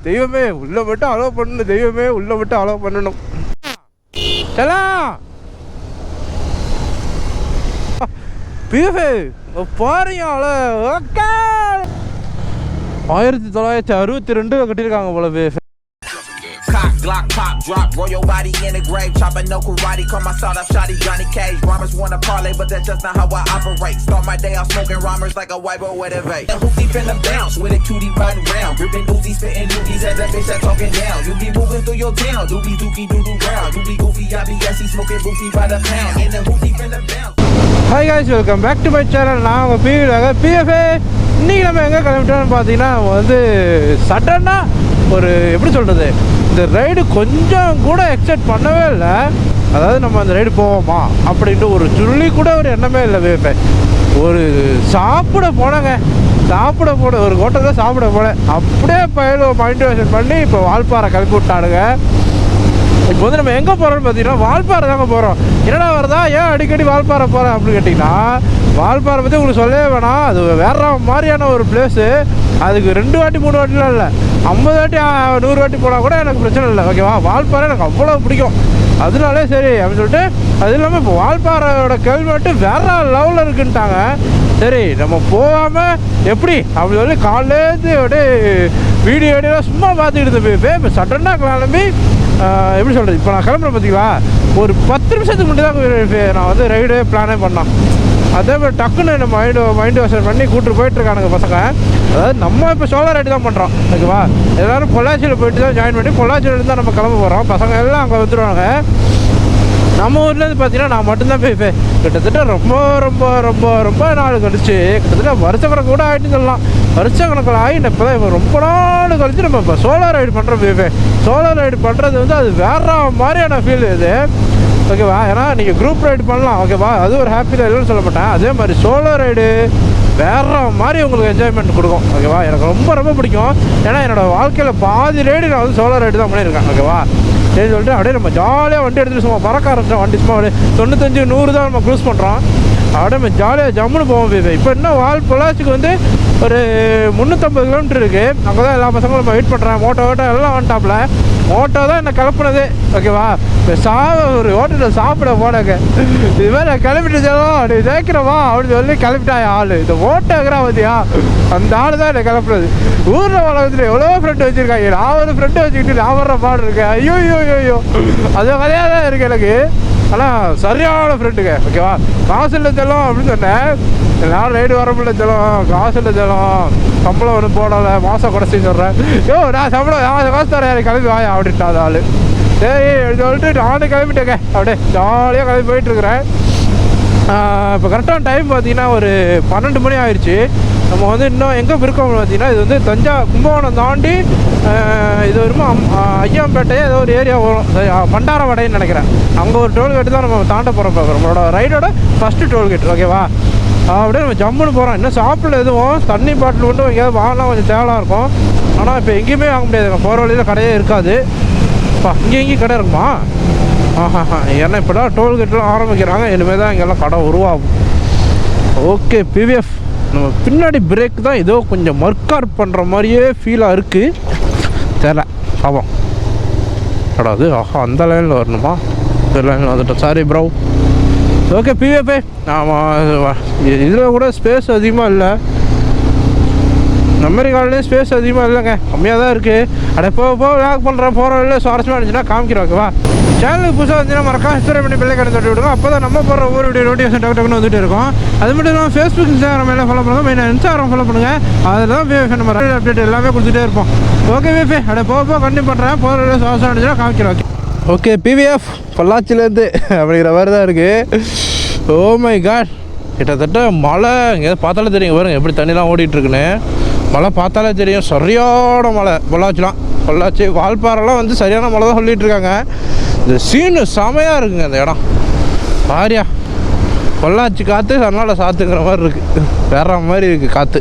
தெய்வமே உள்ளே மட்டும் அலோவ் பண்ணணும், தெய்வமே உள்ளே மட்டும் அலோவ் பண்ணணும். சலாம் பிஎஃபே பாருங்க. 1962 கட்டியிருக்காங்க போல PF. Glock pop drop, roll your body in the grave, chopping no karate, call my sawed off shotty Johnny Cage. Rhymers wanna parlay, but that's just not how I operate. Start my day off smoking rhymers like a white boy with a vape. The hoopty finna bounce with a cutie riding round, gripping doozies, spitting dookies at that bitch that talking down. You be moving through your town, doobie dookie doo doo round. You be goofy, I be gassy, smoking goofy by the pound. And the hoopty finna bounce. Hi guys, welcome back to my channel. நான் உங்கள் PFA. இன்றைக்கி நம்ம எங்கே கிளம்பிட்டோம்னு பார்த்தீங்கன்னா வந்து சடனாக ஒரு எப்படி சொல்கிறது, இந்த ரைடு கொஞ்சம் கூட எக்ஸ்பெக்ட் பண்ணவே இல்லை. அதாவது நம்ம அந்த ரைடு போவோமா அப்படின்ட்டு ஒரு சுள்ளி கூட ஒரு எண்ணமே இல்லை பிஎஃப்ஏ. ஒரு சாப்பிட போனேங்க, சாப்பிட போன ஒரு ஹோட்டலில் சாப்பிட போனேன். அப்படியே மைண்ட் வாஷன் பண்ணி இப்போ வால்பாறை கிளப்பி விட்டானுங்க. இப்போ வந்து நம்ம எங்கே போகிறோம்னு பார்த்தீங்கன்னா வால்பாறை தாங்க போகிறோம். என்னடா வருதா, ஏன் அடிக்கடி வால்பாறை போகிறேன் அப்படின்னு கேட்டிங்கன்னா, வால்பாறை பற்றி உங்களுக்கு சொல்லவே வேணாம். அது வேற மாதிரியான ஒரு பிளேஸு. அதுக்கு 2 வாட்டி 3 வாட்டிலாம் இல்லை, 50 வாட்டி 100 வாட்டி போனால் கூட எனக்கு பிரச்சனை இல்லை. ஓகேவா, வால்பாறை எனக்கு அவ்வளோ பிடிக்கும். அதனாலே சரி அப்படின்னு சொல்லிட்டு, அது இல்லாமல் இப்போ வால்பாறையோட கிளைமேட்டு வேற லெவலில் இருக்குன்ட்டாங்க. சரி நம்ம போகாமல் எப்படி அப்படி சொல்லி காலையிலேருந்து அப்படியே வீடியோலாம் சும்மா பார்த்துக்கிட்டு இருந்தேன். இப்போ சடனாக கிளம்பி எப்படி சொல்கிறது, இப்போ நான் கிளம்புறேன் பார்த்தீங்களா, ஒரு 10 நிமிஷத்துக்கு முன்னாடி தான் நான் வந்து ரைடே பிளானே பண்ணேன். அதே மாதிரி டக்குன்னு நம்ம மைண்ட் வாஷர் பண்ணி கூப்பிட்டு போயிட்டுருக்கானுங்க பசங்க. அதாவது நம்ம இப்போ சோலோ ரைடு தான் பண்ணுறோம். ஓகேவா, எல்லோரும் பொள்ளாச்சியில் போயிட்டு தான் ஜாயின் பண்ணி பொள்ளாச்சியிலேருந்து தான் நம்ம கிளம்ப போகிறோம். பசங்க எல்லாம் அங்கே வந்துடுவாங்க. நம்ம ஊர்லேருந்து பார்த்தீங்கன்னா நான் மட்டும்தான் போய் கிட்டத்தட்ட ரொம்ப ரொம்ப ரொம்ப ரொம்ப நாள் கழிச்சு, கிட்டத்தட்ட வருஷக்கணக்கு கூட ஆகிட்டு சொல்லலாம். வருஷக்கணக்கில் ஆகி இப்போ தான் இப்போ ரொம்ப நாள் கழிச்சு நம்ம இப்போ சோலோ ரைடு பண்ணுறோம். சோலோ ரைடு பண்ணுறது வந்து அது வேற மாதிரியான ஃபீல் இது. ஓகேவா, ஏன்னா நீங்கள் குரூப் ரைடு பண்ணலாம். ஓகேவா, அது ஒரு ஹாப்பியில் இல்லைன்னு சொல்ல மாட்டேன். அதே மாதிரி சோலோ ரைடு வேற மாதிரி உங்களுக்கு என்ஜாய்மெண்ட் கொடுக்கும். ஓகேவா, எனக்கு ரொம்ப ரொம்ப பிடிக்கும். ஏன்னா என்னோடய வாழ்க்கையில் பாதி ரைடு நான் வந்து சோலோ ரைடு தான் பண்ணியிருக்கேன். ஓகேவா, சரி சொல்லிட்டு அப்படியே நம்ம ஜாலியாக வண்டி எடுத்துகிட்டு சும்மா பறக்க ஆரம்பிச்சோம். வண்டி சும்மா அப்படியே 95 100 தான் நம்ம க்ரூஸ் பண்ணுறோம். அப்படியே நம்ம ஜாலியாக ஜம்முன்னு போவோம். இப்போ இன்னும் பொள்ளாச்சிக்கு வந்து ஒரு 350 கிலோமீட்டர் இருக்குது. அங்கே தான் எல்லா பசங்களும் நம்ம வெயிட் பண்ணுறேன். மோட்டோ எல்லாம் வந்துட்டாப்புல. மோட்டோ தான் என்னை கிளப்புனது. ஓகேவா, இப்போ ஒரு ஹோட்டலில் சாப்பிட போனாங்க. இது மாதிரி நான் கிளம்பிட்டு செல்லும் அப்படி ஜெயிக்கிறவா அப்படின்னு சொல்லி கிளம்பிட்டாயா ஆள். இந்த மோட்டோங்கிறா பார்த்தியா, அந்த ஆள் தான் என்னை கிளப்புனது. ஊரில் உலகத்தில் எவ்வளோ ஃப்ரெண்டு வச்சுருக்காங்க. நான் ஒரு ஃப்ரெண்டு வச்சுக்கிட்டு நான் வர்ற பாடு இருக்கேன். ஐயோ அது கதையாக தான் இருக்குது எனக்கு. ஆனால் சரியான ஃப்ரெண்டுங்க. ஓகேவா, காசு இல்லை செல்லும் அப்படின்னு சொன்னேன். எல்லாரும் ரைடு வர முடியல செல்லும், காசு இல்லை செல்லும், சம்பளம் ஒன்று போடலை, மாதம் குறைச்சின்னு சொல்கிறேன். நான் சம்பளம் காசு தரேன், எனக்கு கிளம்பி வாயா அப்படின்ட்டு அது ஆள். சரி சொல்லிட்டு நானும் கிளம்பிட்டேங்க. அப்படியே ஜாலியாக கிளம்பி போயிட்டுருக்குறேன். இப்போ கரெக்டான டைம் பார்த்தீங்கன்னா ஒரு 12 மணி ஆயிடுச்சு. நம்ம வந்து இன்னும் எங்கே இருக்கோம் பார்த்தீங்கன்னா, இது வந்து கும்பகோணம் தாண்டி இது வருமா ஐயாம்பேட்டையே ஏதோ ஒரு ஏரியா வரும், மண்டாரவடைன்னு நினைக்கிறேன். அங்கே ஒரு டோல்கேட்டு தான் நம்ம தாண்ட போகிறோம். நம்மளோட ரைடோட ஃபஸ்ட்டு டோல்கேட். ஓகேவா, அப்படியே நம்ம ஜம்முன்னு போகிறோம். இன்னும் சாப்பிடல எதுவும், தண்ணி பாட்டில் மட்டும் எங்கேயாவது வாங்கினா கொஞ்சம் தேவையாக இருக்கும். ஆனால் இப்போ எங்கேயுமே வாங்க முடியாது, போகிற வழியில் கடையே இருக்காது. இங்கேயும் கடை இருக்குமா? ஏன்னா இப்போ தான் டோல்கேட்லாம் ஆரம்பிக்கிறாங்க. இனிமேல் தான் இங்கெல்லாம் கடை உருவாகும். ஓகே பிவிஎஃப், நம்ம பின்னாடி பிரேக் தான் ஏதோ கொஞ்சம் மர்க்கார் பண்ணுற மாதிரியே ஃபீலாக இருக்குது. தெரியல ஆமாம் கடாது. அந்த லைனில் வரணுமா? இந்த லைனில் வந்துட்டோம். Sorry bro. ஓகே பிவிஎஃப், ஆமாம் இதில் கூட ஸ்பேஸ் அதிகமாக இல்லை. மெமரி கார்டுலேயும் ஸ்பேஸ் அதிகமாக இல்லைங்க, கம்மியாக தான் இருக்குது. அப்படியே போக லாக் பண்ணுறேன். போகிற வழியில் சுவாரஸ்யமாக இருந்துச்சுன்னா காமிக்கிறோம். ஓகேவா, சேனலுக்கு புதுசாக வந்துச்சுன்னா மறக்காம சப்ஸ்கிரைப் பண்ணி பெல் ஐகானை தட்டி விடுங்க. அப்போ தான் நம்ம போகிற ஒவ்வொரு வீடியோ நோட்டிஃபிகேஷன் டக்குன்னு வந்துட்டு இருக்கும். அது மட்டும் இல்லாமல் ஃபேஸ்புக் இன்ஸ்டாகிராம் எல்லாம் ஃபாலோ பண்ணுங்கள். மெயினாக இன்ஸ்டாகிராம் ஃபாலோ பண்ணுங்கள். அதில் தான் விஎஃப் நம்ம ரைட் அப்டேட் எல்லாமே கொடுத்துட்டே இருப்போம். ஓகே விஎஃப், அப்படியே போக கண்டிப்பாக பண்ணுறேன். போகிற வழியில் சுவாரஸ்யமாக இருந்துச்சுன்னா காமிக்கிறோம். ஓகே பிவிஎஃப், பொள்ளாச்சிலேருந்து அப்படிங்கிற மாதிரி தான் இருக்குது. ஓ மை காட், கிட்டத்தட்ட மழை எங்கேயாவது பார்த்தாலே தெரியும். பாருங்க எப்படி தண்ணிலாம் ஓடிட்டுருக்குன்னு. மழை பார்த்தாலே தெரியும், சரியான மழை. பொள்ளாச்சி வால்பாறைலாம் வந்து சரியான மழை தான் சொல்லிகிட்டு இருக்காங்க. இந்த சீனு செமையாக இருக்குங்க இந்த இடம். பாரியா, பொள்ளாச்சி காற்று அதனால் சாத்துங்கிற மாதிரி இருக்குது, வேற மாதிரி இருக்குது காற்று.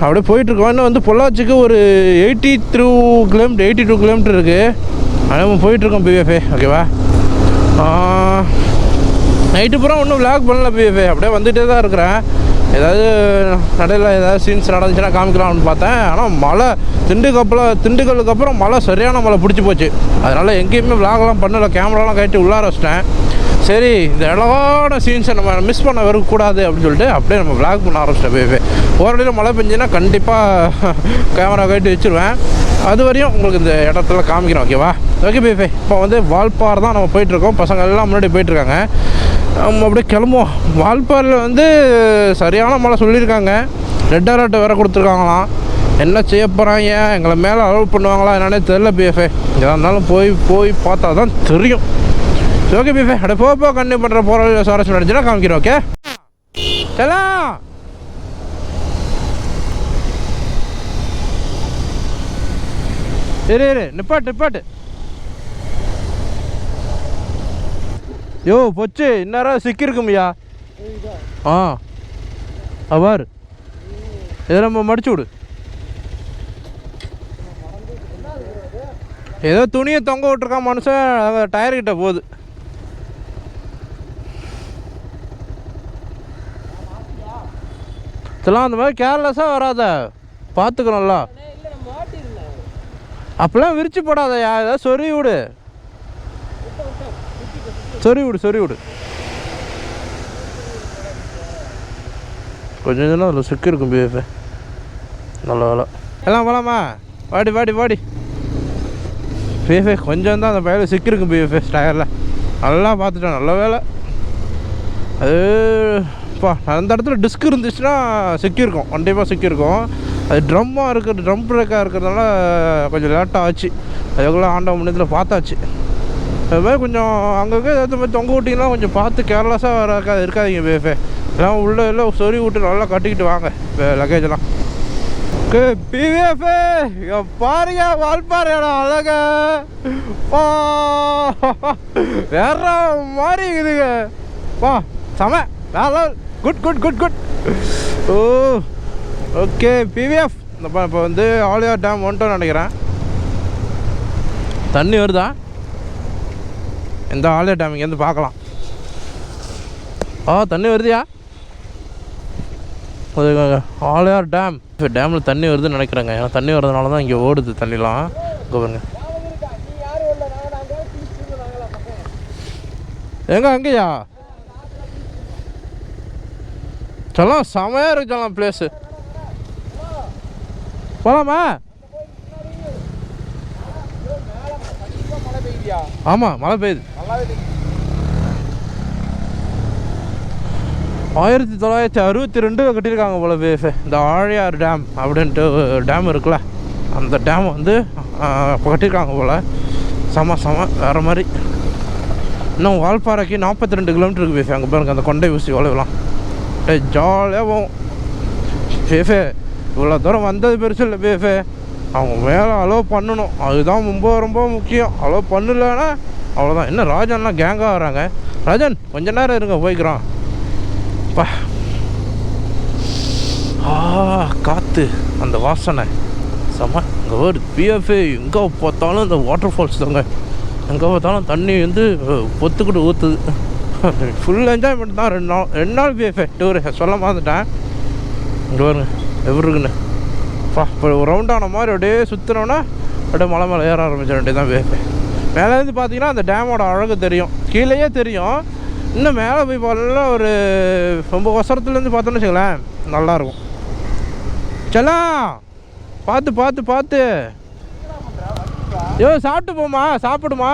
அப்படியே போயிட்டுருக்கோம். இன்னும் வந்து பொள்ளாச்சிக்கு ஒரு 82 கிலோமீட்டர் இருக்குது. அதே போயிட்டுருக்கோம் பிஎஃப்ஏ. ஓகேவா, நைட்டு பூரா ஒன்றும் விளாக் பண்ணல பிஎஃப்ஏ. அப்படியே வந்துகிட்டே தான் இருக்கிறேன். ஏதாவது நடையில் ஏதாவது சீன்ஸ் நடந்துச்சுன்னா காமிக்கலாம்னு பார்த்தேன். ஆனால் மழை திண்டுக்கல்லுக்கு அப்புறம் மழை சரியான மழை பிடிச்சி போச்சு. அதனால் எங்கேயுமே விளாக்லாம் பண்ணலை, கேமராலாம் கட்டி உள்ளார வச்சிட்டேன். சரி, இந்த அழகான சீன்ஸை நம்ம மிஸ் பண்ண வரக்கூடாது அப்படின்னு சொல்லிட்டு அப்படியே நம்ம விளாக் பண்ண ஆரம்பிச்சிட்டேன். போகிற வழியில் மழை பெஞ்சுன்னா கண்டிப்பாக கேமரா கட்டி வச்சுருவேன். அது வரையும் உங்களுக்கு இந்த இடத்துல காமிக்கிறோம், ஓகேவா? ஓகே பேபே, இப்போ வந்து வால்பாறை தான் நம்ம போயிட்டுருக்கோம். பசங்க எல்லாம் முன்னாடி போயிட்டுருக்காங்க. நம்ம அப்படியே கிளம்புவோம். வால்பாறையில் வந்து சரியான மழை சொல்லியிருக்காங்க. ரெட் அலர்ட் வேறு கொடுத்துருக்காங்களாம். என்ன செய்ய போகிறாங்க, எங்களை மேலே அலோவ் பண்ணுவாங்களா என்னன்னே தெரில பிஎஃப்ஏ. எதாக இருந்தாலும் போய் பார்த்தா தான் தெரியும். ஓகே பிஎஃப்ஏ, அப்படியே போக கண்டினியூ பண்ணுற போகிற சுவாரஸ்யம் நடந்துச்சுன்னா காமிக்கிறோம். ஓகே செல்லாம் இரு நிப்பாட்டு. யோ பொச்சு, இந்நேரம் சிக்கிருக்கும்யா. அவர் இதை நம்ம மடிச்சு விடு. ஏதோ துணியை தொங்க விட்டுருக்கான் மனுஷன், டயர்கிட்ட போகுது. இதெல்லாம் அந்த மாதிரி கேர்லெஸ்ஸாக வராத, பார்த்துக்கணும்ல. அப்பெல்லாம் விரிச்சு போடாதயா, ஏதாவது சொறி விடு. கொஞ்சம் இதெல்லாம் அதில் சிக்கி இருக்கும் பிஎஃப்ஏ. நல்ல வேலை. எல்லாம் போகலாமா? வாடி பிஎஃப்ஏ. கொஞ்சம் தான் அந்த பயில சிக்கிருக்கும் பிஎஃப்ஏ டயரில். நல்லா பார்த்துட்டேன், நல்ல வேலை. அது அந்த இடத்துல டிஸ்க் இருந்துச்சுன்னா சிக்கியிருக்கும், கண்டிப்பாக சிக்கியிருக்கும். அது ட்ரம் பிரேக்காக இருக்கிறதுனால கொஞ்சம் லேட்டாக ஆச்சு. அதுக்குள்ளே ஆண்ட முன்னத்தில் பார்த்தாச்சு. அது மாதிரி கொஞ்சம் அங்கங்கே ஏதாவது மாதிரி தொங்க விட்டிங்கன்னா கொஞ்சம் பார்த்து கேர்லெஸ்ஸாக இருக்காதிங்க பிஎஃப்ஏ. எல்லாம் உள்ளே எல்லாம் சொறி விட்டு நல்லா கட்டிக்கிட்டு வாங்க லக்கேஜெல்லாம். பிஎஃப்ஏ பாருங்க, வால்பாறையோட அழக வேற மாதிரி இருக்குதுங்க. செம வேற குட். ஓ ஓகே பிவிஎஃப். இப்போ வந்து ஆலியார் டேம் வந்துட்டோன்னு நினைக்கிறேன். தண்ணி வருதா? எந்த ஆலியார் டேம் இங்கேருந்து பார்க்கலாம். தண்ணி வருதியா? ஆலியார் டேம். இப்போ டேமில் தண்ணி வருதுன்னு நினைக்கிறேங்க. ஏன்னா தண்ணி வரதுனால தான் இங்கே ஓடுது தண்ணிலாம். இங்கே பாருங்க. அங்கேயா சொல்லலாம், செமையாக இருக்கு சொல்லலாம் பிளேஸு. போகலாமா? ஆமாம், மழை பெய்யுது. 1962 கட்டியிருக்காங்க போல பிஎஃப்ஏ. இந்த ஆழியார் டேம் அப்படின்ட்டு டேம் இருக்குல்ல, அந்த டேம் வந்து இப்போ கட்டியிருக்காங்க போல். செம வேறு மாதிரி. இன்னும் வால்பாறைக்கு 42 கிலோமீட்டர் இருக்குது பிஎஃப்ஏ. அங்கே பாருங்க, அந்த கொண்டை ஊசி வளைவலாம் ஜாலியாக போகும் பிஎஃப்ஏ. இவ்வளோ தூரம் வந்தது பெருசு இல்லை பிஎஃப்ஏ. அவங்க மேலே அலோவ் பண்ணணும், அதுதான் ரொம்ப முக்கியம். அலோவ் பண்ணலன்னா அவ்வளோதான். என்ன ராஜன்லாம் கேங்காக வராங்க. ராஜன் கொஞ்ச நேரம் இருங்க, போய்க்கிறோம். காற்று, அந்த வாசனை செம்ம. இங்கே ஒரு பிஎஃப்ஏ எங்கே பார்த்தாலும் இந்த வாட்டர் ஃபால்ஸ் தாங்க. எங்கே பார்த்தாலும் தண்ணி வந்து பொத்துக்கிட்டு ஊற்றுது. ஃபுல் என்ஜாய்மெண்ட் தான். 2 நாள் பிஎஃப்ஏ டூரு சொல்ல மறந்துட்டேன். இங்கே வருங்க எப்படி இருக்குன்னு. இப்போ ஒரு ரவுண்டான மாதிரி அப்படியே சுற்றினோன்னா அப்படியே மலை ஏற ஆரம்பிச்சிட வேண்டியது தான் பிஎஃப்ஏ. மேலேருந்து பார்த்தீங்கன்னா அந்த டேமோட அழகு தெரியும், கீழேயே தெரியும். இன்னும் மேலே போய் பார்த்தா ஒரு ரொம்ப ஒசரத்துலேருந்து பார்த்தோன்னு வச்சுங்களேன், நல்லாயிருக்கும். செல்லாம் பார்த்து சாப்பிடுமா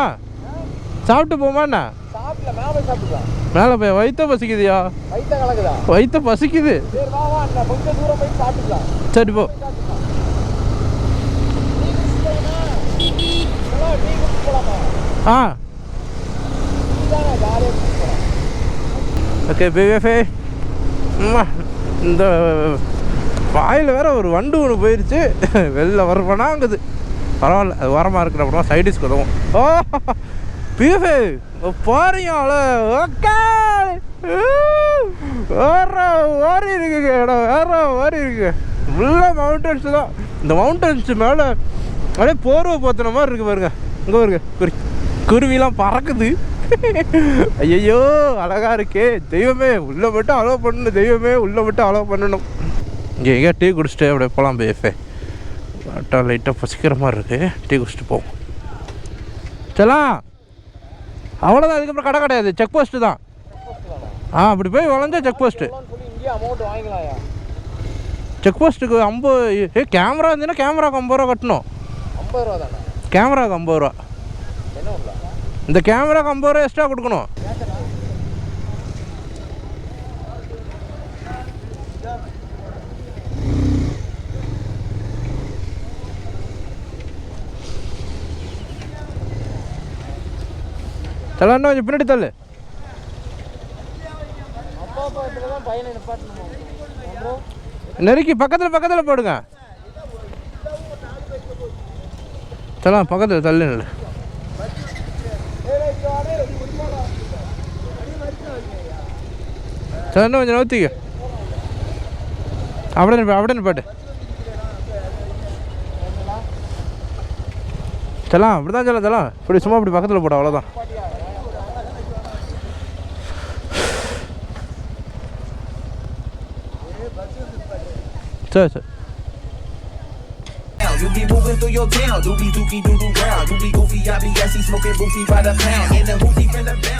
என்ன மேலே போய் வயிற்ற பசிக்குதுயா. வயிற்ற பசிக்குது. சரி போ. Okay PFA. இந்த வாயில் வேற ஒரு வண்டு ஒன்று போயிடுச்சு, வெளில வரப்போனாங்குது. பரவாயில்ல, அது வரமாக இருக்கிற அப்புறமா சைடிஸ்க்கு உதவும். பிஎஃப்ஏ பாருங்க, ஓகே வேற மாதிரி இருக்குங்க இடம், வேற மாதிரி இருக்குங்க. ஃபுல்லாக மவுண்டன்ஸ் தான். இந்த மவுண்டன்ஸ் மேலே அப்படியே போர்வை போத்துன மாதிரி இருக்குது பாருங்க. இங்கே பாருங்க குருவிலாம் பறக்குது. ஐயோ அழகா இருக்கே. தெய்வமே உள்ளே மட்டும் அலோவ் பண்ணணும், தெய்வமே உள்ளே மட்டும் அலோவ் பண்ணணும். இங்கே எங்கேயா டீ குடிச்சிட்டு அப்படியே போகலாம் பேஃபே. கரெக்டாக லைட்டாக பசிக்கிற மாதிரி இருக்குது. டீ குடிச்சிட்டு போவோம். சலாம் அவ்வளோதான். அதுக்கப்புறம் கடை கிடையாது, செக் போஸ்ட்டு தான். அப்படி போய் வளைஞ்சா செக் போஸ்ட்டு. செக் போஸ்ட்டுக்கு 50. கேமரா இருந்துன்னா கேமராவுக்கு 50 ரூபா கட்டணும். 50 ரூபா தானே கேமராவுக்கு? 50 ரூபா. இந்த கேமராவுக்கு 50 ரூபா எக்ஸ்ட்ரா கொடுக்கணும். தலை கொஞ்சம் பின்னாடி தள்ளு. நெருக்கி பக்கத்தில் போடுங்க. தலை பக்கத்தில் தள்ளு. தலை கொஞ்சம் நவுத்திக்க. அப்படியே பாட்டு. தலாம் அப்படி தான் சொல்ல. தலாம் இப்படி சும்மா இப்படி பக்கத்தில் போட, அவ்வளோதான். சரி. You be moving through your town, doobie dookie doo doo round. You be goofy, I be gassy, smoking goofy by the pound. In the hoopty from the bounce.